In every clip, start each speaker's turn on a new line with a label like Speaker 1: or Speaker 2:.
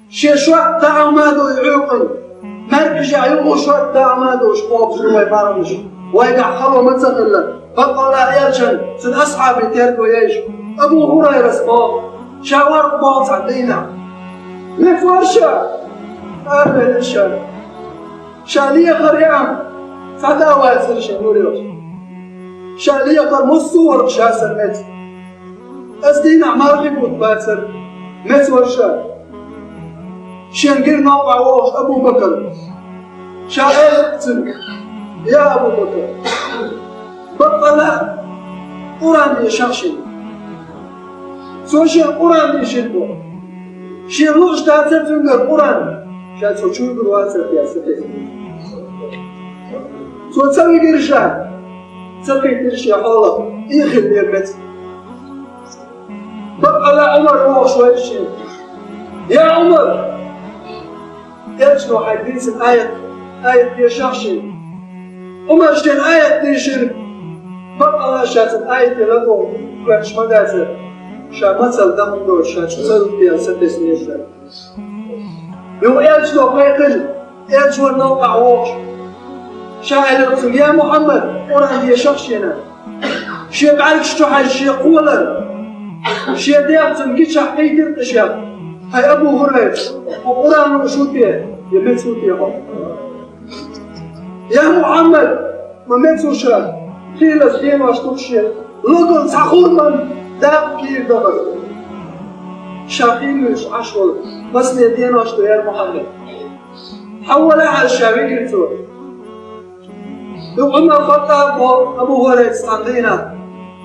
Speaker 1: شوات تعمادو يعوقن مركز عيوق شوات تعمادو شقوق شنو يبارمش ويقع خلو متسغلا بطل يرشن سن أصحابي تيركو يش أبو هريرة سباق شاور باص عندنا مفرشة أربع الشر شالية قريان فدا واسر شنوريوش شالية قر مصور شاسر مت أزدينا عماري بود باسر مت ورشة شنقر نوع ووش أبو بكر شاعر تنك يا أبو بكر بطل قرآن يشخشن سوشي قرآن يشنبو شيلوش تاثر تنقر قرآن شاید سوچون برواسر بیاسته سوچاوی گرشان سكي ترشي حاله يخل بيرمت بقى عمر هو شوي شيء يا عمر يرجعوا حديث آية يشخشي عمر شين آية تشير بقى شات آية لقوا وش مدازر شا مثل دم دور شا شو بياسته سنيشان يو يرجعوا بيقل يرجعوا نوقع وش شاعر يا محمد قرآن يشخشينا شيء بعرف شو حاجة شيء قولا شيء ديابتن كيش حيدر تشاب هاي أبو هريرة وقرآن وشوتيه يمت شوتيه يا محمد ما مت شاب خيل الدين واشتوشي لقل سخور من داب كير دبر شاخيلش عشول بس الدين واشتو يا محمد حولها على الشابي كرتو عمر الخطاب أبو هريرة استندينا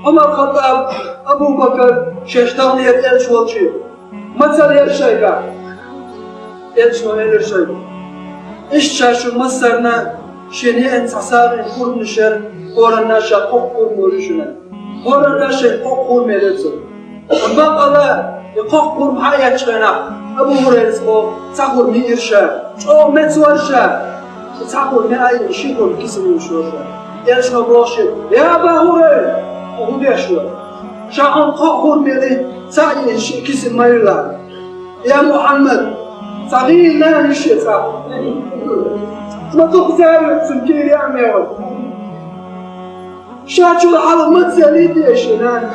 Speaker 1: عمر الخطاب أبو بكر ششتغني يتألش والشيء مثل يرشيك يتشو يرشيك إيش شاشو مصرنا شني أنت حساب كل نشر قرنا شقق كل مولشنا قرنا شقق كل ملتو أما الله يقق كل حياة شنا أبو هريرة تقول ميرشا أو متورشا تقول ما أي شيء يقول كسر وشوشة يرشوا براشد يا أبا هريرة أهو بيشوا شاعن قاقول ملي سعي شيء كسر ما يلا يا محمد صغير لا نشيء صح ما تقدر تنكر يا ميول شاعر على متزليد يا شنان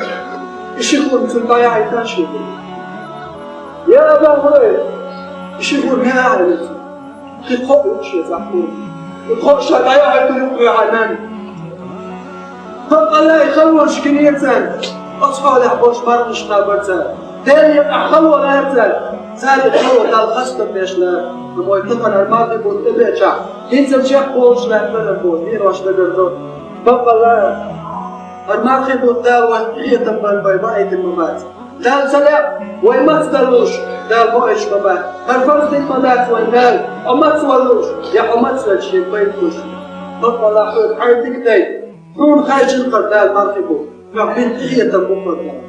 Speaker 1: يشيخون تنبايع يتنشي يا أبا هريرة يشيخون ما أعلم يقول شيء زحمة يقول شيء ضياع يقول عنان فقال الله يخلوش كنيتان أصحاب الأحباش مرمش نابرتان تاني أخلوا نابرتان زال يخلوا دال خستم بيشنا لما يتقن الماضي بود إبيشا ينزل شيء قولش نابرتان بود ميروش نابرتان فقال الله الماضي بود دال وحيطا بالبيضاء الممات دال سلام وما تدلوش دال بوش ممات الفرد الممات والنال وما تولوش يا وما تسلش يبيتوش فقال الله حيث حيث كتاي هون خارج القردال مرحبو فبنت حيطا مقردال